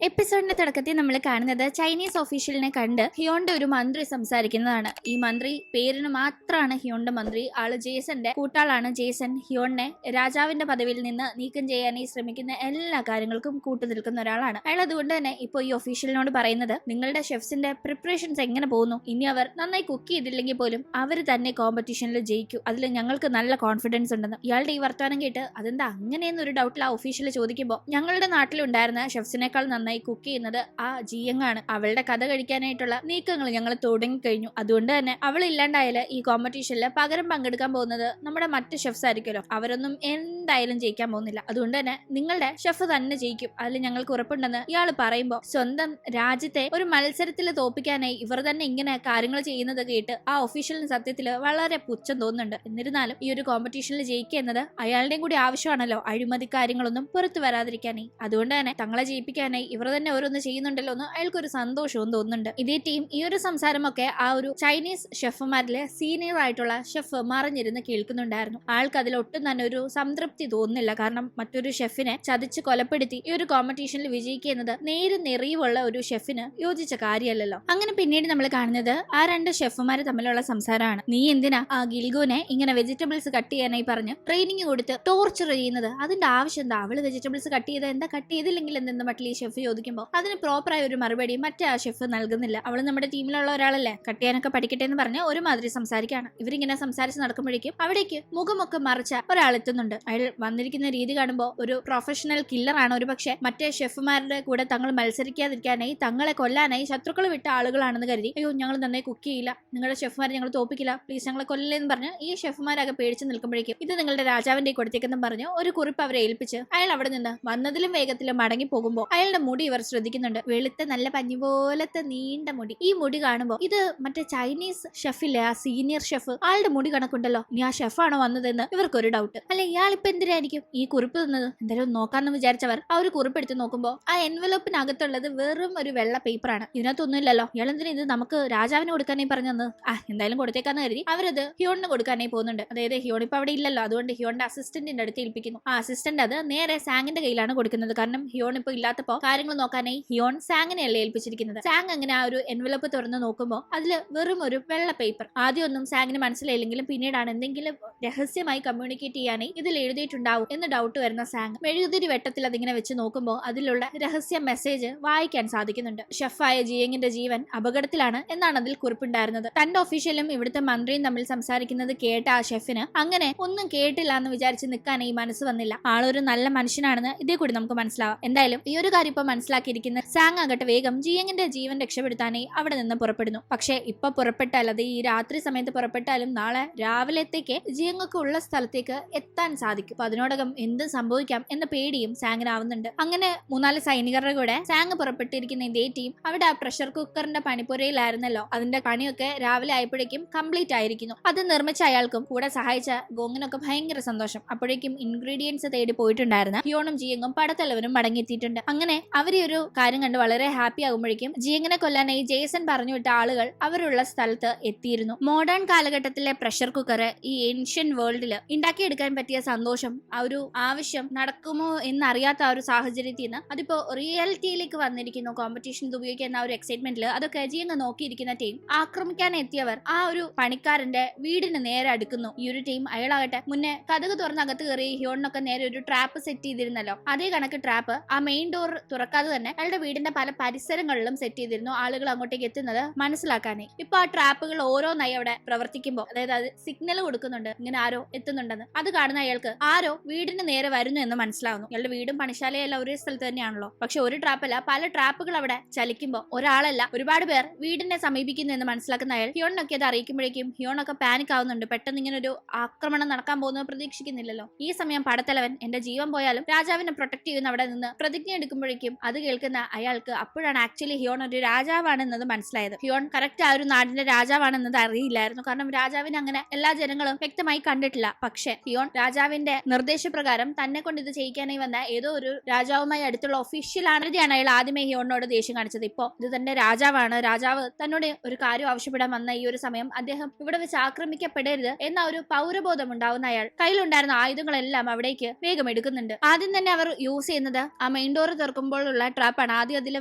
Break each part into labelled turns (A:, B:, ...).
A: എപ്പിസോഡിന്റെ തുടക്കത്തിൽ നമ്മൾ കാണുന്നത് ചൈനീസ് ഒഫീഷ്യലിനെ കണ്ട് ഹിയോന്റെ ഒരു മന്ത്രി സംസാരിക്കുന്നതാണ്. ഈ മന്ത്രി പേരിന് മാത്രമാണ് ഹിയോന്റെ മന്ത്രി. ആള് ജേസന്റെ കൂട്ടാളാണ്. ജേസൺ ഹിയോണിനെ രാജാവിന്റെ പദവിയിൽ നിന്ന് നീക്കം ചെയ്യാനായി ശ്രമിക്കുന്ന എല്ലാ കാര്യങ്ങൾക്കും കൂട്ടുനിൽക്കുന്ന ഒരാളാണ്. അയാൾ അതുകൊണ്ട് തന്നെ ഇപ്പോൾ ഈ ഒഫീഷ്യലിനോട് പറയുന്നത്, നിങ്ങളുടെ ഷെഫ്സിന്റെ പ്രിപ്പറേഷൻസ് എങ്ങനെ പോകുന്നു? ഇനി അവർ നന്നായി കുക്ക് ചെയ്തില്ലെങ്കിൽ പോലും അവർ തന്നെ കോമ്പറ്റീഷനിൽ ജയിക്കും, അതിൽ ഞങ്ങൾക്ക് നല്ല കോൺഫിഡൻസ് ഉണ്ടെന്ന്. ഇയാളുടെ ഈ വർത്തമാനം കേട്ട് അതെന്താ അങ്ങനെയെന്നൊരു ഡൗട്ടിൽ ആ ഒഫീഷ്യൽ ചോദിക്കുമ്പോൾ, ഞങ്ങളുടെ നാട്ടിലുണ്ടായിരുന്ന ഷെഫ്സിനേക്കാൾ നന്നായി കുക്ക് ചെയ്യുന്നത് ആ ജിയങ്ങാണ്. അവളുടെ കഥ കഴിക്കാനായിട്ടുള്ള നീക്കങ്ങൾ ഞങ്ങൾ തുടങ്ങിക്കഴിഞ്ഞു. അതുകൊണ്ട് തന്നെ അവൾ ഇല്ലാണ്ടായാല് ഈ കോമ്പറ്റീഷനിൽ പകരം പങ്കെടുക്കാൻ പോകുന്നത് നമ്മുടെ മറ്റ് ഷെഫ്സ് ആയിരിക്കുമല്ലോ. അവരൊന്നും എന്തായാലും ജയിക്കാൻ പോകുന്നില്ല. അതുകൊണ്ട് തന്നെ നിങ്ങളുടെ ഷെഫ് തന്നെ ജയിക്കും, അതിൽ ഞങ്ങൾക്ക് ഉറപ്പുണ്ടെന്ന് ഇയാൾ പറയുമ്പോൾ, സ്വന്തം രാജ്യത്തെ ഒരു മത്സരത്തിൽ തോപ്പിക്കാനായി ഇവർ തന്നെ ഇങ്ങനെ കാര്യങ്ങൾ ചെയ്യുന്നത് കേട്ട് ആ ഒഫീഷ്യലിന് സത്യത്തിൽ വളരെ പുച്ഛം തോന്നുന്നുണ്ട്. എന്നിരുന്നാലും ഈ ഒരു കോമ്പറ്റീഷനിൽ ജയിക്കുക എന്നത് അയാളുടെയും കൂടി ആവശ്യമാണല്ലോ, അഴിമതി കാര്യങ്ങളൊന്നും പുറത്തു വരാതിരിക്കാനായി. അതുകൊണ്ട് തന്നെ തങ്ങളെ ജയിപ്പിക്കാനായി ഇവർ തന്നെ ഓരോന്ന് ചെയ്യുന്നുണ്ടല്ലോ എന്ന് അയാൾക്കൊരു സന്തോഷവും തോന്നുന്നുണ്ട്. ഇതേ ടീം ഈ ഒരു സംസാരമൊക്കെ ആ ഒരു ചൈനീസ് ഷെഫുമാരിലെ സീനിയർ ആയിട്ടുള്ള ഷെഫ് മറിഞ്ഞിരുന്ന് കേൾക്കുന്നുണ്ടായിരുന്നു. ആൾക്ക് അതിൽ ഒട്ടും തന്നെ ഒരു സംതൃപ്തി തോന്നുന്നില്ല. കാരണം മറ്റൊരു ഷെഫിനെ ചതിച്ച് കൊലപ്പെടുത്തി ഈ ഒരു കോമ്പറ്റീഷനിൽ വിജയിക്കുന്നത് നേര് നെറിവുള്ള ഒരു ഷെഫിന് യോജിച്ച കാര്യമല്ലല്ലോ. അങ്ങനെ പിന്നീട് നമ്മൾ കാണുന്നത് ആ രണ്ട് ഷെഫുമാര് തമ്മിലുള്ള സംസാരമാണ്. നീ എന്തിനാ ആ ഗിൽഗോനെ ഇങ്ങനെ വെജിറ്റബിൾസ് കട്ട് ചെയ്യാനായി പറഞ്ഞ് ട്രെയിനിങ് കൊടുത്ത് ടോർച്ചർ ചെയ്യുന്നത്? അതിന്റെ ആവശ്യം എന്താ? അവള് വെജിറ്റബിൾസ് കട്ട് ചെയ്ത് എന്താ, കട്ട് ചെയ്തില്ലെങ്കിൽ എന്തെന്ന് മട്ടിൽ ഈ ഷെഫ് ചോദിക്കുമ്പോൾ അതിന് പ്രോപ്പറായ ഒരു മറുപടി മറ്റേ ആ ഷെഫ് നൽകുന്നില്ല. അവള് നമ്മുടെ ടീമിലുള്ള ഒരാളല്ലേ, കട്ട് ചെയ്യാനൊക്കെ പഠിക്കട്ടെ എന്ന് പറഞ്ഞ് ഒരുമാതിരി സംസാരിക്കാണ്. ഇവരിങ്ങനെ സംസാരിച്ച് നടക്കുമ്പോഴേക്കും അവിടേക്ക് മുഖമൊക്കെ മറിച്ച ഒരാൾ എത്തുന്നുണ്ട്. അയാൾ വന്നിരിക്കുന്ന രീതി കാണുമ്പോൾ ഒരു പ്രൊഫഷണൽ കില്ലറാണ്. ഒരു പക്ഷെ മറ്റേ ഷെഫുമാരുടെ കൂടെ തങ്ങൾ മത്സരിക്കാതിരിക്കാനായി, തങ്ങളെ കൊല്ലാനായി ശത്രുക്കൾ വിട്ട ആളുകളാണെന്ന് കരുതി, അയ്യോ ഞങ്ങൾ നന്നായി കുക്ക് ചെയ്യില്ല, നിങ്ങളുടെ ഷെഫുമാരെ ഞങ്ങൾ തോപ്പിക്കില്ല, പ്ലീസ് ഞങ്ങളെ കൊല്ലില്ലെന്ന് പറഞ്ഞ് ഈ ഷെഫുമാരൊക്കെ പേടിച്ച് നിൽക്കുമ്പോഴേക്കും ഇത് നിങ്ങളുടെ രാജാവിന്റെ കൊടുത്തേക്കെന്നും പറഞ്ഞ് ഒരു കുറിപ്പ് അവരെ ഏൽപ്പിച്ച് അയാൾ അവിടെ നിന്ന് വന്നതിലും വേഗത്തിലും മടങ്ങി പോകുമ്പോൾ അയാളുടെ മുടി ഇവർ ശ്രദ്ധിക്കുന്നുണ്ട്. വെളുത്ത നല്ല പഞ്ഞി പോലത്തെ നീണ്ട മുടി. ഈ മുടി കാണുമ്പോൾ ഇത് മറ്റേ ചൈനീസ് ഷെഫില്ലേ, ആ സീനിയർ ഷെഫ്, ആളുടെ മുടി കണക്കുണ്ടല്ലോ. ഇനി ആ ഷെഫാണോ വന്നതെന്ന് ഇവർക്കൊരു ഡൗട്ട്. അല്ലെ ഇയാളിപ്പോ എന്തിനായിരിക്കും ഈ കുറിപ്പ് തന്നത്? എന്തായാലും നോക്കാന്ന് വിചാരിച്ചവർ ആ ഒരു കുറിപ്പ് എടുത്ത് നോക്കുമ്പോൾ ആ എൻവലപ്പിനകത്തുള്ളത് വെറും ഒരു വെള്ള പേപ്പറാണ്. ഇതിനകത്തൊന്നുമില്ലല്ലോ. ഇയാളെന്തിനാ ഇത് നമുക്ക് രാജാവിന് കൊടുക്കാനായി പറഞ്ഞത്? എന്തായാലും കൊടുത്തേക്കാന്ന് കരുതി അവരത് ഹിയോണിന് കൊടുക്കാനായി പോകുന്നുണ്ട്. അതായത് ഹിയോൺ ഇപ്പൊ അവിടെ ഇല്ലല്ലോ, അതുകൊണ്ട് ഹിയോണിന്റെ അസിസ്റ്റന്റിന്റെ അടുത്ത് ഏൽപ്പിക്കുന്നു. ആ അസിസ്റ്റന്റ് അത് നേരെ സാങ്ങിന്റെ കയ്യിലാണ് കൊടുക്കുന്നത്. കാരണം ഹിയോൺ ഇപ്പൊ ഇല്ലാത്തപ്പോ കാര്യങ്ങൾ നോക്കാനായി ഹിയോൺ സാങ്ങിനെയല്ലേ ഏൽപ്പിച്ചിരിക്കുന്നത്. സാങ് അങ്ങനെ ആ ഒരു എൻവലപ്പ് തുറന്ന് നോക്കുമ്പോൾ അതില് വെറും ഒരു വെള്ള പേപ്പർ. ആദ്യമൊന്നും സാങ്ങിന് മനസ്സിലായില്ലെങ്കിലും പിന്നീടാണ് എന്തെങ്കിലും രഹസ്യമായി കമ്മ്യൂണിക്കേറ്റ് ചെയ്യാനായി ഇതിൽ എഴുതിയിട്ടുണ്ടാവും എന്ന് ഡൗട്ട് വരുന്ന സാങ് മെഴുകുതിരി വെട്ടത്തിൽ അതിങ്ങനെ വെച്ച് നോക്കുമ്പോൾ അതിലുള്ള രഹസ്യ മെസ്സേജ് വായിക്കാൻ സാധിക്കുന്നുണ്ട്. ഷെഫായ ജിയങ്ങിന്റെ ജീവൻ അപകടത്തിലാണ് എന്നാണ് അതിൽ കുറിപ്പുണ്ടായിരുന്നത്. തന്റെ ഒഫീഷ്യലും ഇവിടുത്തെ മന്ത്രിയും തമ്മിൽ സംസാരിക്കുന്നത് കേട്ട ആ ഷെഫിന് അങ്ങനെ ഒന്നും കേട്ടില്ല എന്ന് വിചാരിച്ച് നിൽക്കാനായി മനസ്സ് വന്നില്ല. ആളൊരു നല്ല മനുഷ്യനാണെന്ന് ഇതേ കൂടി നമുക്ക് മനസ്സിലാവാം. എന്തായാലും ഈ ഒരു കാര്യം ഇപ്പൊ മനസ്സിലാക്കിയിരിക്കുന്ന സാങ് ആകട്ടെ വേഗം ജിയങ്ങിന്റെ ജീവൻ രക്ഷപ്പെടുത്താനായി അവിടെ നിന്ന് പുറപ്പെടുന്നു. പക്ഷെ ഇപ്പൊ പുറപ്പെട്ടാൽ, അത് ഈ രാത്രി സമയത്ത് പുറപ്പെട്ടാലും നാളെ രാവിലത്തേക്ക് ജിയങ്ങൊക്കെ ഉള്ള സ്ഥലത്തേക്ക് എത്താൻ സാധിക്കും. അപ്പൊ അതിനോടകം എന്ത് സംഭവിക്കാം എന്ന പേടിയും സാങ്ങിനാവുന്നുണ്ട്. അങ്ങനെ 3-4 സൈനികരുടെ കൂടെ സാങ് പുറപ്പെട്ടിരിക്കുന്ന ഇതേ ടീം അവിടെ ആ പ്രഷർ കുക്കറിന്റെ പണിപ്പുരയിലായിരുന്നല്ലോ. അതിന്റെ പണിയൊക്കെ രാവിലെ ആയപ്പോഴേക്കും കംപ്ലീറ്റ് ആയിരിക്കുന്നു. അത് നിർമ്മിച്ച അയാൾക്കും കൂടെ സഹായിച്ച ഗോങ്ങിനൊക്കെ ഭയങ്കര സന്തോഷം. അപ്പോഴേക്കും ഇൻഗ്രീഡിയൻസ് തേടി പോയിട്ടുണ്ടായിരുന്ന ഹിയോണും ജിയങ്ങും പടത്തലവനും മടങ്ങിയെത്തിയിട്ടുണ്ട്. അങ്ങനെ അവര് ഒരു കാര്യം കണ്ട് വളരെ ഹാപ്പി ആകുമ്പോഴേക്കും ജിയങ്ങിനെ കൊല്ലാനായി ജേസൺ പറഞ്ഞു വിട്ട ആളുകൾ അവരുള്ള സ്ഥലത്ത് എത്തിയിരുന്നു. മോഡേൺ കാലഘട്ടത്തിലെ പ്രഷർ കുക്കർ ഈ ഏൻഷ്യൻ വേൾഡില് ഉണ്ടാക്കിയെടുക്കാൻ പറ്റിയ സന്തോഷം, ആ ഒരു ആവശ്യം നടക്കുമോ എന്നറിയാത്ത ആ ഒരു സാഹചര്യത്തിൽ നിന്ന് അതിപ്പോ റിയാലിറ്റിയിലേക്ക് വന്നിരിക്കുന്നു. കോമ്പറ്റീഷൻ ഉപയോഗിക്കുന്ന ആ ഒരു എക്സൈറ്റ്മെന്റിൽ അതൊക്കെ ജിയങ്ങ് നോക്കിയിരിക്കുന്ന ടീം ആക്രമിക്കാൻ എത്തിയവർ ആ ഒരു പണിക്കാരന്റെ വീടിന് നേരെ അടുക്കുന്നു. ഈ ഒരു ടീം അയാളാകട്ടെ മുന്നേ കതക് തുറന്ന് അകത്ത് കയറി ഹിയോണിനൊക്കെ നേരെ ഒരു ട്രാപ്പ് സെറ്റ് ചെയ്തിരുന്നല്ലോ. അതേ കണക്ക് ട്രാപ്പ് ആ മെയിൻ ഡോർ തുറക്കാതെ തന്നെ അയാളുടെ വീടിന്റെ പല പരിസരങ്ങളിലും സെറ്റ് ചെയ്തിരുന്നു, ആളുകൾ അങ്ങോട്ടേക്ക് എത്തുന്നത് മനസ്സിലാക്കാനേ. ഇപ്പൊ ആ ട്രാപ്പുകൾ ഓരോന്നായി അവിടെ പ്രവർത്തിക്കുമ്പോൾ, അതായത് അത് സിഗ്നൽ കൊടുക്കുന്നുണ്ട് ഇങ്ങനെ ആരോ എത്തുന്നുണ്ടെന്ന്. അത് കാണുന്ന അയാൾക്ക് ആരോ വീടിന് നേരെ വരുന്നു എന്ന് മനസ്സിലാവുന്നു. അയാളുടെ വീടും പണിശാലയെല്ലാം ഒരേ സ്ഥലത്ത് തന്നെയാണല്ലോ. പക്ഷെ ഒരു ട്രാപ്പല്ല, പല ട്രാപ്പുകൾ അവിടെ ചലിക്കുമ്പോൾ ഒരാളല്ല ഒരുപാട് പേർ വീടിനെ സമീപിക്കുന്നു എന്ന് മനസ്സിലാക്കുന്ന അയാൾ ഹിയോണിനൊക്കെ അത് അറിയിക്കുമ്പോഴേക്കും ഹിയോണൊക്കെ പാനിക് ആവുന്നുണ്ട്. പെട്ടെന്ന് ഇങ്ങനെ ഒരു ആക്രമണം നടക്കാൻ പോകുന്നത് പ്രതീക്ഷിക്കുന്നില്ലല്ലോ. ഈ സമയം പടത്തലവൻ എന്റെ ജീവൻ പോയാലും രാജാവിനെ പ്രൊട്ടക്ട് ചെയ്യുന്ന അവിടെ നിന്ന് പ്രതിജ്ഞ എടുക്കുമ്പോഴേക്കും അത് കേൾക്കുന്ന അയാൾക്ക് അപ്പോഴാണ് ആക്ച്വലി ഹിയോൺ ഒരു രാജാവാണെന്നത് മനസ്സിലായത്. ഹിയോൺ കറക്റ്റ് ആ ഒരു നാടിന്റെ രാജാവാണെന്നത് അറിയില്ലായിരുന്നു. കാരണം രാജാവിനെ അങ്ങനെ എല്ലാ ജനങ്ങളും വ്യക്തമായി കണ്ടിട്ടില്ല. പക്ഷെ ഹിയോൺ രാജാവിന്റെ നിർദ്ദേശപ്രകാരം തന്നെ കൊണ്ട് ഇത് ചെയ്യിക്കാനായി വന്ന ഏതോ ഒരു രാജാവുമായി അടുത്തുള്ള ഒഫീഷ്യൽ ആണെയാണ് അയാൾ ആദ്യമേ ഹിയോണിനോട് ദേഷ്യം കാണിച്ചത്. ഇപ്പോ ഇത് തന്റെ രാജാവാണ്, രാജാവ് തന്നോട് ഒരു കാര്യം ആവശ്യപ്പെടാൻ വന്ന ഈ ഒരു സമയം അദ്ദേഹം ഇവിടെ വെച്ച് ആക്രമിക്കപ്പെടരുത് എന്ന ഒരു പൗരബോധം ഉണ്ടാവുന്ന അയാൾ കയ്യിലുണ്ടായിരുന്ന ആയുധങ്ങളെല്ലാം അവിടേക്ക് വേഗം എടുക്കുന്നുണ്ട്. ആദ്യം തന്നെ അവർ യൂസ് ചെയ്യുന്നത് ആ മെയിൻ ഡോർ തുറക്കുമ്പോൾ ആക്രമികളുള്ള ട്രാപ്പാണ്. ആദ്യം അതിൽ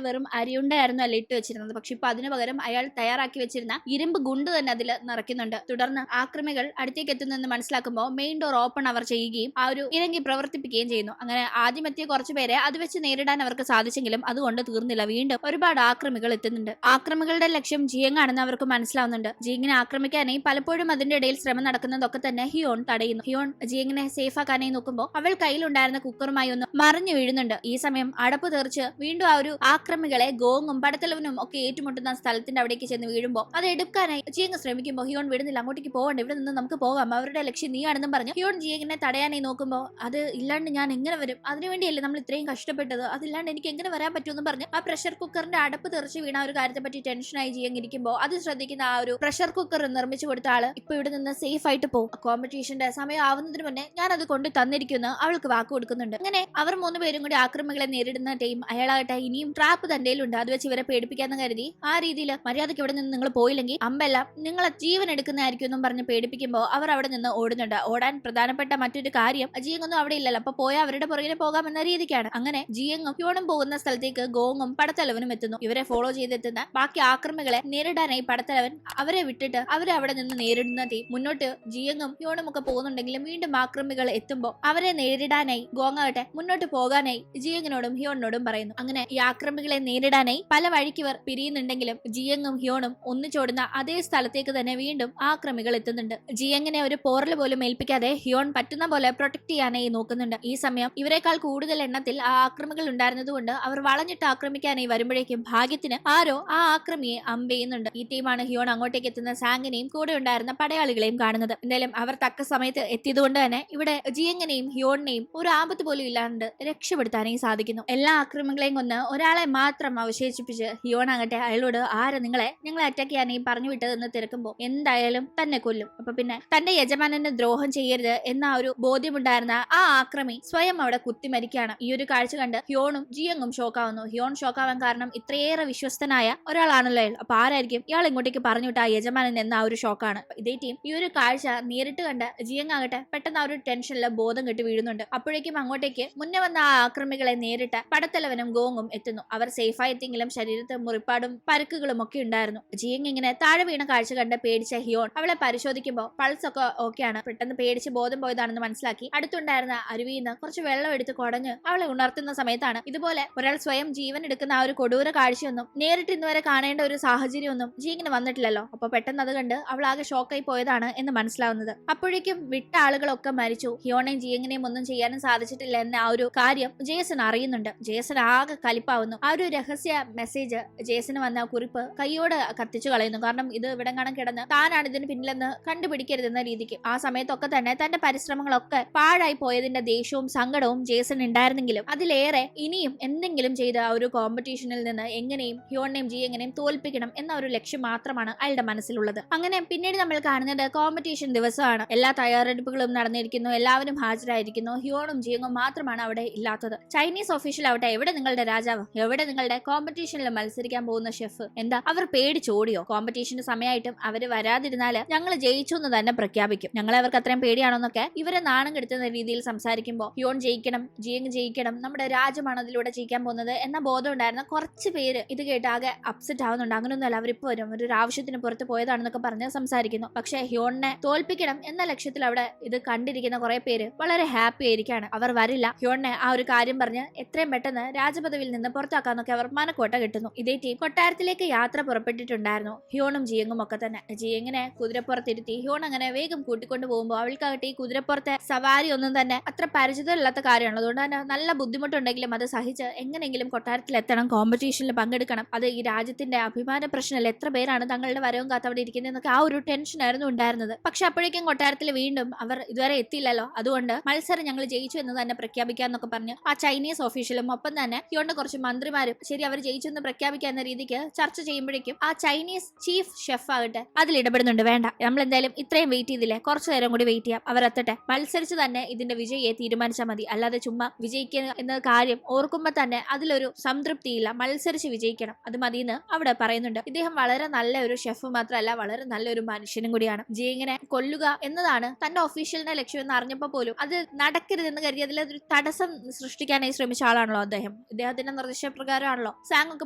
A: വെറും അരിയുണ്ടായിരുന്നു അല്ല ഇട്ട് വെച്ചിരുന്നത്. പക്ഷെ ഇപ്പൊ അതിനു പകരം അയാൾ തയ്യാറാക്കി വെച്ചിരുന്ന ഇരുമ്പ് ഗുണ്ട് തന്നെ അതിൽ നിറയ്ക്കുന്നുണ്ട്. തുടർന്ന് ആക്രമികൾ അടുത്തേക്ക് എത്തുന്നെന്ന് മനസ്സിലാക്കുമ്പോൾ മെയിൻ ഡോർ ഓപ്പൺ അവർ ചെയ്യുകയും ആ ഒരു ഇറങ്ങി പ്രവർത്തിപ്പിക്കുകയും ചെയ്യുന്നു. അങ്ങനെ ആദ്യം എത്തിയ കുറച്ചു പേരെ അത് വെച്ച് നേരിടാൻ അവർക്ക് സാധിച്ചെങ്കിലും അതുകൊണ്ട് തീർന്നില്ല. വീണ്ടും ഒരുപാട് ആക്രമികൾ എത്തുന്നുണ്ട്. ആക്രമികളുടെ ലക്ഷ്യം ജിയങ് ആണെന്ന് അവർക്ക് മനസ്സിലാവുന്നുണ്ട്. ജിയങ്ങിനെ ആക്രമിക്കാനായി പലപ്പോഴും അതിന്റെ ഇടയിൽ ശ്രമം നടക്കുന്നതൊക്കെ തന്നെ ഹിയോൺ തടയുന്നു. ഹിയോൺ ജിയങ്ങിനെ സേഫ് ആക്കാനായി നോക്കുമ്പോൾ അവൾ കയ്യിലുണ്ടായിരുന്ന കുക്കറുമായി ഒന്ന് മറിഞ്ഞു വീഴുന്നുണ്ട്. ഈ സമയം അടപ്പ് തെറിച്ച് വീണ്ടും ആ ഒരു ആക്രമികളെ ഗോങ്ങും പടത്തലവനും ഒക്കെ ഏറ്റുമുട്ടുന്ന സ്ഥലത്തിന്റെ അവിടേക്ക് ചെന്ന് വീഴുമ്പോൾ അത് എടുക്കാനായി ജിയങ് ശ്രമിക്കുമ്പോൾ ഹിയോൺ വിടുന്നില്ല. അങ്ങോട്ടേക്ക് പോകണ്ട, ഇവിടെ നിന്ന് നമുക്ക് പോകാം, അവരുടെ ലക്ഷ്യം നീയാണെന്നും പറഞ്ഞു ഹിയോൺ ജിയങ്ങിനെ തടയാനായി നോക്കുമ്പോൾ അത് ഇല്ലാണ്ട് ഞാൻ എങ്ങനെ വരും, അതിനുവേണ്ടിയല്ലേ നമ്മൾ ഇത്രയും കഷ്ടപ്പെട്ടത്, അതില്ലാണ്ട് എനിക്ക് എങ്ങനെ വരാൻ പറ്റുമെന്ന് പറഞ്ഞു ആ പ്രഷർ കുക്കറിന്റെ അടപ്പ് തെറിച്ച് വീണ ഒരു കാര്യത്തെ പറ്റി ടെൻഷനായി ജിയങ് ഇരിക്കുമ്പോൾ അത് ശ്രദ്ധിക്കുന്ന ആ ഒരു പ്രഷർ കുക്കർ നിർമ്മിച്ചു കൊടുത്ത ആള് ഇപ്പൊ ഇവിടെ നിന്ന് സേഫ് ആയിട്ട് പോകും, കോമ്പറ്റീഷന്റെ സമയം ആവുന്നതിന് മുന്നേ ഞാൻ അത് കൊണ്ട് തന്നിരിക്കുന്നു അവൾക്ക് വാക്ക് കൊടുക്കുന്നുണ്ട്. അങ്ങനെ അവർ 3 പേരും കൂടി ആക്രമികളെ നേരിടുന്ന ടൈം അയാളാകട്ടെ ഇനിയും ട്രാപ്പ് തന്റെ ഉണ്ട്, അത് വെച്ച് ഇവരെ പേടിപ്പിക്കാന്ന് കരുതി ആ രീതിയിൽ മര്യാദയ്ക്ക് ഇവിടെ നിന്ന് നിങ്ങൾ പോയില്ലെങ്കിൽ അമ്പെല്ലാം നിങ്ങളെ ജീവൻ എടുക്കുന്നതായിരിക്കും എന്നും പറഞ്ഞ് പേടിപ്പിക്കുമ്പോൾ അവർ അവിടെ നിന്ന് ഓടുന്നുണ്ട്. ഓടാൻ പ്രധാനപ്പെട്ട മറ്റൊരു കാര്യം ജിയങ്ങൊന്നും അവിടെ ഇല്ലല്ലോ, അപ്പൊ പോയാൽ അവരുടെ പുറകിനെ പോകാമെന്ന രീതിക്കാണ്. അങ്ങനെ ജിയങ്ങും ഹിയോണും പോകുന്ന സ്ഥലത്തേക്ക് ഗോങ്ങും പടത്തലവനും എത്തുന്നു. ഇവരെ ഫോളോ ചെയ്തെത്തുന്ന ബാക്കി ആക്രമികളെ നേരിടാനായി പടത്തലവൻ അവരെ വിട്ടിട്ട് അവരെ അവിടെ നിന്ന് നേരിടുന്ന ടീം മുന്നോട്ട് ജിയങ്ങും ഹിയോണും ഒക്കെ പോകുന്നുണ്ടെങ്കിലും വീണ്ടും ആക്രമികൾ എത്തുമ്പോൾ അവരെ നേരിടാനായി ഗോങ്ങാകട്ടെ മുന്നോട്ട് പോകാനായി ജിയങ്ങിനോടും ഹിയോണിനോടും പറയുന്നു. അങ്ങനെ ഈ ആക്രമികളെ നേരിടാനായി പല വഴിക്ക് ഇവർ പിരിയുന്നുണ്ടെങ്കിലും ജിയങ്ങും ഹിയോണും ഒന്നിച്ചോടുന്ന അതേ സ്ഥലത്തേക്ക് തന്നെ വീണ്ടും ആക്രമികൾ എത്തുന്നുണ്ട്. ജിയങ്ങിനെ ഒരു പോറൽ പോലും ഏൽപ്പിക്കാതെ ഹിയോൺ പറ്റുന്ന പോലെ പ്രൊട്ടക്ട് ചെയ്യാനായി നോക്കുന്നുണ്ട്. ഈ സമയം ഇവരെക്കാൾ കൂടുതൽ എണ്ണത്തിൽ ആ ആക്രമികൾ ഉണ്ടായിരുന്നതുകൊണ്ട് അവർ വളഞ്ഞിട്ട് ആക്രമിക്കാനായി വരുമ്പോഴേക്കും ഭാഗ്യത്തിന് ആരോ ആ ആക്രമിയെ അമ്പെയ്യുന്നുണ്ട്. ഈ ടീമാണ് ഹിയോൺ അങ്ങോട്ടേക്ക് എത്തുന്ന സാങ്ങിനെയും കൂടെ ഉണ്ടായിരുന്ന പടയാളികളെയും കാണുന്നത്. എന്തായാലും അവർ തക്ക സമയത്ത് എത്തിയതുകൊണ്ട് തന്നെ ഇവിടെ ജിയങ്ങിനെയും ഹിയോണിനെയും ഒരു ആപത്ത് പോലും ഇല്ലാണ്ട് രക്ഷപ്പെടുത്താനായി സാധിക്കുന്നു. എല്ലാ ആക്രമികളെയും കൊന്ന് ഒരാളെ മാത്രം അവശേഷിപ്പിച്ച് ഹിയോൺ ആകട്ടെ അയാളോട് ആര് ഞങ്ങളെ അറ്റാക്ക് ചെയ്യാനായി പറഞ്ഞു വിട്ടതെന്ന് തിരക്കുമ്പോൾ എന്തായാലും തന്നെ കൊല്ലും. അപ്പൊ പിന്നെ തന്റെ യജമാനന് ദ്രോഹം ചെയ്യരുത് എന്ന ഒരു ബോധ്യമുണ്ടായിരുന്ന ആ ആക്രമി സ്വയം അവിടെ കുത്തിമരിക്കുകയാണ്. ഈ ഒരു കാഴ്ച കണ്ട് ഹിയോണും ജിയങ്ങും ഷോക്കാവുന്നു. ഹിയോൺ ഷോക്കാവാൻ കാരണം ഇത്രയേറെ വിശ്വസ്തനായ ഒരാളാണല്ലോ അയാൾ. അപ്പൊ ആരായിരിക്കും ഇയാൾ ഇങ്ങോട്ടേക്ക് പറഞ്ഞു വിട്ട ആ യജമാനൻ എന്ന ആ ഒരു ഷോക്കാണ്. ഇതേ ടീം ഈ ഒരു കാഴ്ച നേരിട്ട് കണ്ട് ജിയങ് ആകട്ടെ പെട്ടെന്ന് ആ ഒരു ടെൻഷനില് ബോധം കെട്ട് വീഴുന്നുണ്ട്. അപ്പോഴേക്കും അങ്ങോട്ടേക്ക് മുന്നേ വന്ന ആ ആക്രമികളെ നേരിട്ട് പടത്തലവനും ഗോങ്ങും എത്തുന്നു. അവർ സേഫായി എത്തിയെങ്കിലും ശരീരത്തിൽ മുറിപ്പാടും പരുക്കുകളും ഒക്കെ ഉണ്ടായിരുന്നു. ജിയങ് ഇങ്ങനെ താഴെ വീണ കാഴ്ച കണ്ട് പേടിച്ച ഹിയോൺ അവളെ പരിശോധിക്കുമ്പോൾ പൾസ് ഒക്കെ ഓക്കെയാണ്. പെട്ടെന്ന് പേടിച്ച് ബോധം പോയതാണെന്ന് മനസ്സിലാക്കി അടുത്തുണ്ടായിരുന്ന അരുവിയിൽ നിന്ന് കുറച്ച് വെള്ളം എടുത്ത് കുടഞ്ഞ് അവളെ ഉണർത്തുന്ന സമയത്താണ് ഇതുപോലെ ഒരാൾ സ്വയം ജീവൻ എടുക്കുന്ന ആ ഒരു കൊടൂര കാഴ്ചയൊന്നും നേരിട്ട് ഇന്നുവരെ കാണേണ്ട ഒരു സാഹചര്യമൊന്നും ജിയങ്ങിന് വന്നിട്ടില്ലല്ലോ. അപ്പൊ പെട്ടെന്ന് അത് കണ്ട് അവൾ ആകെ ഷോക്കായി പോയതാണ് എന്ന് മനസ്സിലാവുന്നത്. അപ്പോഴേക്കും വിട്ട ആളുകളൊക്കെ മരിച്ചു. ഹിയോണയും ജിയങ്ങിനെയും ഒന്നും ചെയ്യാനും സാധിച്ചിട്ടില്ല എന്ന ആ ഒരു കാര്യം ജേസൺ അറിയുന്നുണ്ട്. ജേസൺ ആകെ കലിപ്പാവുന്നു. ആ ഒരു രഹസ്യ മെസ്സേജ് ജേസന് വന്ന കുറിപ്പ് കൈയോട് കത്തിച്ചു കളയുന്നു. കാരണം ഇത് ഇവിടെ കാണാൻ കിടന്ന് താനാണ് ഇതിന് പിന്നിലെന്ന് കണ്ടുപിടിക്കരുതെന്ന രീതിക്ക്. ആ സമയത്തൊക്കെ തന്നെ തന്റെ പരിശ്രമങ്ങളൊക്കെ പാഴായി പോയതിന്റെ ദേഷ്യവും സങ്കടവും ജേസൺ ഉണ്ടായിരുന്നെങ്കിലും അതിലേറെ ഇനിയും എന്തെങ്കിലും ചെയ്ത് ആ ഒരു കോമ്പറ്റീഷനിൽ നിന്ന് എങ്ങനെയും ഹിയോണിനെയും ജിയങ്ങിനെയും തോൽപ്പിക്കണം എന്ന ഒരു ലക്ഷ്യം മാത്രമാണ് അയാളുടെ മനസ്സിലുള്ളത്. അങ്ങനെ പിന്നീട് നമ്മൾ കാണുന്നത് കോമ്പറ്റീഷൻ ദിവസമാണ്. എല്ലാ തയ്യാറെടുപ്പുകളും നടന്നിരിക്കുന്നു, എല്ലാവരും ഹാജരായിരിക്കുന്നു. ഹിയോണും ജിയങ്ങും മാത്രമാണ് അവിടെ ഇല്ലാത്തത്. ചൈനീസ് ഒഫീഷ്യൽ ആവട്ടെ എവിടെ നിങ്ങളുടെ രാജാവ്, എവിടെ നിങ്ങളുടെ കോമ്പറ്റീഷനിൽ മത്സരിക്കാൻ പോകുന്ന ഷെഫ്, എന്താ അവർ പേടിച്ചോടിയോ? കോമ്പറ്റീഷന്റെ സമയമായിട്ടും അവര് വരാതിരുന്നാല് ഞങ്ങൾ ജയിച്ചു എന്ന് തന്നെ പ്രഖ്യാപിക്കും. ഞങ്ങളെ അവർക്ക് അത്രയും പേടിയാണോന്നൊക്കെ ഇവരെ നാണം കെടുത്തുന്ന രീതിയിൽ സംസാരിക്കുമ്പോൾ ഹിയോൺ ജയിക്കണം, ജിയങ് ജയിക്കണം, നമ്മുടെ രാജ്യമാണ് അതിലൂടെ ജയിക്കാൻ പോകുന്നത് എന്ന ബോധം ഉണ്ടായിരുന്ന കുറച്ച് പേര് ഇത് കേട്ട് ആകെ അപ്സെറ്റ് ആവുന്നുണ്ട്. അങ്ങനെയൊന്നുമല്ല, അവരിപ്പോ വരും, ഒരു ആവശ്യത്തിന് പുറത്ത് പോയതാണെന്നൊക്കെ പറഞ്ഞ് സംസാരിക്കുന്നു. പക്ഷെ ഹിയോണിനെ തോൽപ്പിക്കണം എന്ന ലക്ഷ്യത്തിൽ അവിടെ ഇത് കണ്ടിരിക്കുന്ന കുറെ പേര് വളരെ ഹാപ്പി ആയിരിക്കാണ്. അവർ വരില്ല. ഹിയോണിനെ ആ ഒരു കാര്യം പറഞ്ഞ് എത്രയും പെട്ടെന്ന് രാജപദവിയിൽ നിന്ന് പുറത്താക്കാന്നൊക്കെ അവർ മനക്കോട്ട കിട്ടുന്നു. ഇതേ ടീം കൊട്ടാരത്തിലേക്ക് യാത്ര പുറപ്പെട്ടിട്ടുണ്ടായിരുന്നു. ഹിയോണും ജിയങ്ങും ഒക്കെ തന്നെ. ജിയങ്ങിനെ കുതിരപ്പുറത്തിരുത്തി ഹിയോൺ അങ്ങനെ വേഗം കൂട്ടിക്കൊണ്ടു പോകുമ്പോൾ അവൾക്കാകട്ടെ ഈ കുതിരപ്പുറത്തെ സവാരി ഒന്നും തന്നെ അത്ര പരിചിതമില്ലാത്ത കാര്യമാണ്. അതുകൊണ്ട് തന്നെ നല്ല ബുദ്ധിമുട്ടുണ്ടെങ്കിലും അത് സഹിച്ച് എങ്ങനെയെങ്കിലും കൊട്ടാരത്തിൽ എത്തണം, കോമ്പറ്റീഷനിൽ പങ്കെടുക്കണം. അത് ഈ രാജ്യത്തിന്റെ അഭിമാന പ്രശ്നമല്ല, എത്ര പേരാണ് തങ്ങളുടെ വരവും കാത്ത് അവിടെ ഇരിക്കുന്നതെന്നൊക്കെ ആ ഒരു ടെൻഷനായിരുന്നു ഉണ്ടായിരുന്നത്. പക്ഷെ അപ്പോഴേക്കും കൊട്ടാരത്തിൽ വീണ്ടും അവർ ഇതുവരെ എത്തിയില്ലല്ലോ. അതുകൊണ്ട് മത്സരം ഞങ്ങൾ ജയിച്ചു എന്ന് തന്നെ പ്രഖ്യാപിക്കാന്നൊക്കെ പറഞ്ഞ് ആ ചൈനീസ് ഒഫീഷ്യലും ഒപ്പം തന്നെ ഹിയോണിന്റെ കുറച്ച് മന്ത്രിമാരും ശരി അവർ ജയിച്ചു എന്ന് പ്രഖ്യാപിക്കാവുന്ന രീതിക്ക് ചർച്ച ചെയ്യുമ്പോഴേക്കും ആ ചൈനീസ് ചീഫ് ഷെഫ് ആകട്ടെ അതിൽ ഇടപെടുന്നുണ്ട്. വേണ്ട, നമ്മൾ എന്തായാലും ഇത്രയും വെയിറ്റ് ചെയ്തില്ലേ, കുറച്ചു നേരം കൂടി വെയിറ്റ് ചെയ്യാം, അവർ എത്തട്ടെ, മത്സരിച്ച് തന്നെ ഇതിന്റെ വിജയിയെ തീരുമാനിച്ചാൽ മതി, അല്ലാതെ ചുമ്മാ വിജയിക്കുക എന്ന കാര്യം ഓർക്കുമ്പോൾ തന്നെ അതിലൊരു സംതൃപ്തിയില്ല, മത്സരിച്ച് വിജയിക്കണം, അത് മതിയെന്ന് അവിടെ പറയുന്നുണ്ട്. ഇദ്ദേഹം വളരെ നല്ല ഒരു ഷെഫ് മാത്രമല്ല വളരെ നല്ലൊരു മനുഷ്യനും കൂടിയാണ്. ജിയങ്ങിനെ കൊല്ലുക എന്നതാണ് തന്റെ ഒഫീഷ്യലിന്റെ ലക്ഷ്യം എന്ന് അറിഞ്ഞപ്പോൾ പോലും അത് നടക്കരുതെന്ന് കരുതി അതിലൊരു തടസ്സം സൃഷ്ടിക്കാനായി ശ്രമിച്ച ആളാണല്ലോ അദ്ദേഹം. ഇദ്ദേഹത്തിന്റെ നിർദ്ദേശപ്രകാരമാണല്ലോ സാങ് ഒക്കെ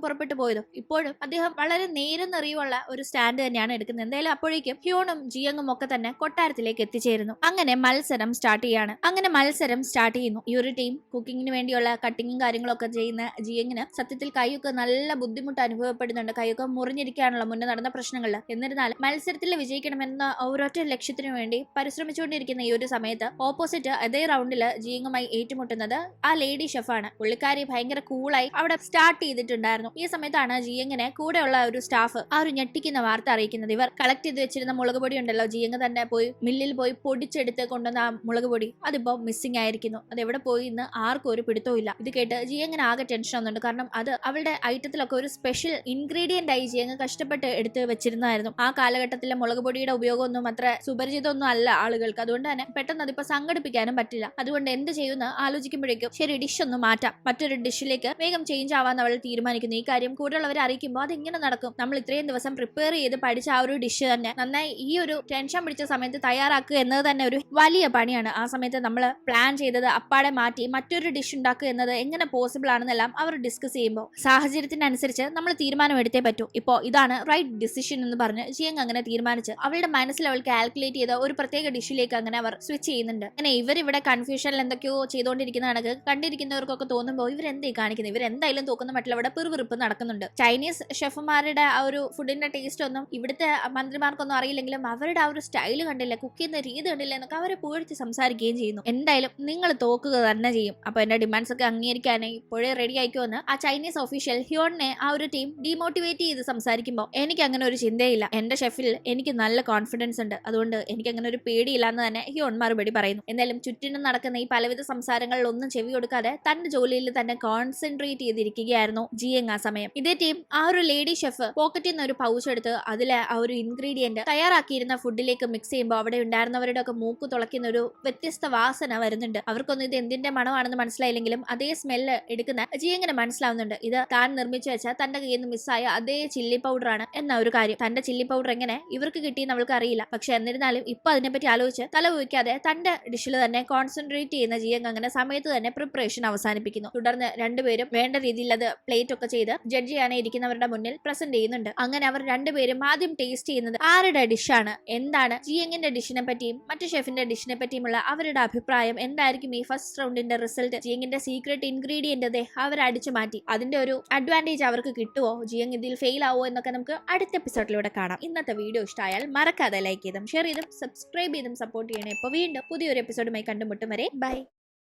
A: പുറപ്പെട്ടു പോയതും. ഇപ്പോഴും അദ്ദേഹം വളരെ നേരെന്നറിയുള്ള ഒരു സ്റ്റാൻഡ് തന്നെയാണ് എടുക്കുന്നത്. എന്തായാലും അപ്പോഴേക്കും ഹ്യോണും ജിയങ്ങും ഒക്കെ തന്നെ കൊട്ടാരത്തിലേക്ക് എത്തിച്ചേരുന്നു. അങ്ങനെ മത്സരം സ്റ്റാർട്ട് ചെയ്യുന്നു. ഈ ഒരു ടീം കുക്കിങ്ങിന് വേണ്ടിയുള്ള കട്ടിങ്ങും കാര്യങ്ങളൊക്കെ ചെയ്യുന്ന ജിയങ്ങിന് സത്യത്തിൽ കൈയൊക്കെ നല്ല ബുദ്ധിമുട്ട് അനുഭവപ്പെടുന്നുണ്ട്. കൈയൊക്കെ മുറിഞ്ഞിരിക്കാനുള്ള മുന്നേ നടന്ന പ്രശ്നങ്ങളിൽ. എന്നിരുന്നാലും മത്സരത്തിൽ വിജയിക്കണമെന്ന ഒരൊറ്റ ലക്ഷ്യത്തിനു വേണ്ടി പരിശ്രമിച്ചുകൊണ്ടിരിക്കുന്ന ഈ ഒരു സമയത്ത് ഓപ്പോസിറ്റ് അതേ റൗണ്ടിൽ ജിയങ്ങുമായി ഏറ്റുമുട്ടുന്നത് ആ ലേഡി ഷെഫാണ്. പുള്ളിക്കാരി ഭയങ്കര കൂളായി അവിടെ സ്റ്റാർട്ട് ചെയ്തിട്ടുണ്ടായിരുന്നു. ഈ സമയത്താണ് ജിയങ്ങിനെ കൂടെയുള്ള ഒരു സ്റ്റാഫ് ആ ഒരു ഞെട്ടിക്കുന്ന വാർത്ത അറിയിക്കുന്നത്. ഇവർ കളക്ട് ചെയ്ത് വെച്ചിരുന്ന മുളക് പൊടി ഉണ്ടല്ലോ, ജിയങ് തന്നെ പോയി മില്ലിൽ പോയി പൊടിച്ചെടുത്ത് കൊണ്ടുവന്ന ആ മുളക് പൊടി അതിപ്പോ മിസ്സിംഗ് ആയിരിക്കുന്നു. അത് എവിടെ പോയി ഇന്ന് ആർക്കും ഒരു പിടുത്തവും ഇല്ല. ഇത് കേട്ട് ജിയങ്ങിന് ആകെ ടെൻഷൻ ആവുന്നുണ്ട്. കാരണം അത് അവളുടെ ഐറ്റത്തിലൊക്കെ ഒരു സ്പെഷ്യൽ ഇൻഗ്രീഡിയന്റ് ആയി ജിയങ് കഷ്ടപ്പെട്ട് എടുത്ത് വെച്ചിരുന്നതായിരുന്നു. ആ കാലഘട്ടത്തിലെ മുളക് പൊടിയുടെ ഉപയോഗമൊന്നും അത്ര സുപരിചിതമൊന്നും അല്ല ആളുകൾക്ക്. അതുകൊണ്ട് തന്നെ പെട്ടെന്ന് അതിപ്പോ സംഘടിപ്പിക്കാനും പറ്റില്ല. അതുകൊണ്ട് എന്ത് ചെയ്യുമെന്ന് ആലോചിക്കുമ്പോഴേക്കും ശരി, ഡിഷ് ഒന്ന് മാറ്റാം, മറ്റൊരു ഡിഷിലേക്ക് വേഗം ചേഞ്ച് ആവാന്ന് അവൾ തീരുമാനിക്കുന്നു. ഈ കാര്യം കൂടുതലുള്ളവരെ അറിയിക്കുമ്പോൾ അതെങ്ങനെ നടക്കും? നമ്മൾ ഇത്രയും ദിവസം പ്രിപ്പയർ ചെയ്ത് പഠിച്ച ആ ഒരു ഡിഷ് തന്നെ നന്നായി ഈ ഒരു ടെൻഷൻ പിടിച്ച സമയത്ത് തയ്യാറാക്കുക എന്നത് തന്നെ ഒരു വലിയ പണിയാണ്. ആ സമയത്ത് നമ്മൾ പ്ലാൻ ചെയ്തത് അപ്പാടെ മാറ്റി മറ്റൊരു ഡിഷ് ഉണ്ടാക്കുക എന്നത് എങ്ങനെ പോസിബിൾ ആണെന്നെല്ലാം അവർ ഡിസ്കസ് ചെയ്യുമ്പോൾ സാഹചര്യത്തിനനുസരിച്ച് നമ്മൾ തീരുമാനം എടുത്തേ പറ്റൂ. ഇപ്പോ ഇതാണ് റൈറ്റ് ഡിസിഷൻ എന്ന് പറഞ്ഞ് ജിയങ് അങ്ങനെ തീരുമാനിച്ച് അവളുടെ മനസ്സിൽ അവൾ കാൽക്കുലേറ്റ് ചെയ്ത ഒരു പ്രത്യേക ഡിഷിലേക്ക് അങ്ങനെ അവർ സ്വിച്ച് ചെയ്യുന്നുണ്ട്. അങ്ങനെ ഇവരിവിടെ കൺഫ്യൂഷനിൽ എന്തൊക്കെയോ ചെയ്തുകൊണ്ടിരിക്കുന്ന കണക്ക് കണ്ടിരിക്കുന്നവർക്കൊക്കെ തോന്നുമ്പോൾ ഇവരെന്തേ കാണിക്കുന്നത്, ഇവരെന്തായാലും തോക്കുന്ന മറ്റുള്ള അവിടെ പിറുപിറുപ്പ് നടക്കുന്നുണ്ട്. ചൈനീസ് ഷെഫുമാരുടെ ആ ഒരു ഫുഡിന്റെ ടേസ്റ്റ് ഒന്നും ഇവിടുത്തെ മന്ത്രിമാർക്കൊന്നും അറിയില്ലെങ്കിലും അവരുടെ ആ ഒരു സ്റ്റൈല് കണ്ടില്ല, കുക്ക് ചെയ്യുന്ന രീതി കണ്ടില്ല എന്നൊക്കെ അവരെ പൂഴ്ത്തി സംസാരിക്കുകയും ചെയ്യുന്നു. എന്തായാലും നിങ്ങൾ തോക്കുക തന്നെ ചെയ്യും. അപ്പൊ എന്റെ ഡിമാൻഡ്സ് ഒക്കെ അംഗീകരിക്കാനായി ഇപ്പോഴേ റെഡി ആയിക്കുമെന്ന് ആ ചൈനീസ് ഒഫീഷ്യൽ ഹ്യോണിനെ ആ ഒരു ടീം ഡീമോട്ടിവേറ്റ് ചെയ്ത് സംസാരിക്കുമ്പോൾ എനിക്ക് അങ്ങനെ ഒരു ചിന്തയില്ല, എന്റെ ഷെഫിൽ എനിക്ക് നല്ല കോൺഫിഡൻസ് ഉണ്ട്, അതുകൊണ്ട് എനിക്ക് അങ്ങനെ ഒരു പേടിയില്ല എന്ന് തന്നെ ഹ്യോൺ മറുപടി പറയുന്നു. എന്തായാലും ചുറ്റിനും നടക്കുന്ന ഈ പലവിധ സംസാരങ്ങളിൽ ഒന്നും ചെവി കൊടുക്കാതെ തന്റെ ജോലിയിൽ തന്നെ കോൺസെൻട്രേറ്റ് ചെയ്തിരിക്കുകയായിരുന്നു ജിയങ് ആ സമയം. ഇതേ ടീം ആ ഒരു ലേഡി ഷെഫ് പോക്കറ്റിൽ നിന്ന് ഒരു പൗച്ച് എടുത്ത് അതിലെ ആ ഒരു ഇൻഗ്രീഡിയന്റ് തയ്യാറാക്കിയിരുന്ന ഫുഡിലേക്ക് മിക്സ് ചെയ്യുമ്പോൾ അവിടെ ഉണ്ടായിരുന്നവരുടെ ഒക്കെ മൂക്ക് തുളയ്ക്കുന്ന ഒരു വ്യത്യസ്ത വാസന വരുന്നുണ്ട്. അവർക്കൊന്നും ഇത് എന്തിന്റെ മണമാണെന്ന് മനസ്സിലായില്ലെങ്കിലും അതേ സ്മെല്ല് എടുക്കുന്ന ജിയങ്ങിന് മനസ്സിലാവുന്നുണ്ട്. ഇത് താൻ നിർമ്മിച്ചു വെച്ച തന്റെ കയ്യിൽ നിന്ന് മിസ്സായ അതേ ചില്ലി പൗഡർ ആണ് എന്ന ഒരു കാര്യം. തന്റെ ചില്ലി പൗഡർ എങ്ങനെ ഇവർക്ക് കിട്ടിയെന്ന് അവൾക്ക് അറിയില്ല. പക്ഷെ എന്നിരുന്നാലും ഇപ്പൊ അതിനെപ്പറ്റി ആലോചിച്ച് തല ഉപയോഗിക്കാതെ തന്റെ ഡിഷിൽ തന്നെ കോൺസെൻട്രേറ്റ് ചെയ്യുന്ന ജിയങ് അങ്ങനെ സമയത്ത് തന്നെ പ്രിപ്പറേഷൻ അവസാനിപ്പിക്കുന്നു. തുടർന്ന് രണ്ടുപേരും വേണ്ട രീതിയിൽ അത് പ്ലേറ്റ് ഒക്കെ ചെയ്ത് ജഡ്ജ് ചെയ്യാനെ ഇരിക്കുന്നവരുടെ മുന്നിൽ പ്രസന്റ് ചെയ്യുന്നുണ്ട്. അങ്ങനെ അവർ രണ്ടുപേരും ആദ്യം ടേസ്റ്റ് ചെയ്യുന്നത് ആരുടെ ഡിഷാണ്, എന്താണ് ജിയങ്ങിന്റെ ഡിഷിനെ പറ്റിയും മറ്റു ഷെഫിന്റെ ഡിഷിനെ പറ്റിയുമുള്ള അവരുടെ അഭിപ്രായം എന്തായിരിക്കും, ഈ ഫസ്റ്റ് റൗണ്ടിന്റെ റിസൾട്ട്, ജിയങ്ങിന്റെ സീക്രട്ട് ഇൻഗ്രീഡിയന്റ് അവർ അടിച്ചു മാറ്റി അതിന്റെ ഒരു അഡ്വാൻറ്റേജ് അവർക്ക് കിട്ടുമോ, ജിയങ് ഇതിൽ ഫെയിൽ ആവോ എന്നൊക്കെ നമുക്ക് അടുത്ത എപ്പിസോഡിലൂടെ കാണാം. ഇന്നത്തെ വീഡിയോ ഇഷ്ടമായാൽ മറക്കാതെ ലൈക്ക് ചെയ്തും ഷെയർ ചെയ്തും സബ്സ്ക്രൈബ് ചെയ്തും സപ്പോർട്ട് ചെയ്യണേ. ഇപ്പോൾ വീണ്ടും പുതിയൊരു എപ്പിസോഡുമായി കണ്ടുമുട്ടും വരെ ബൈ.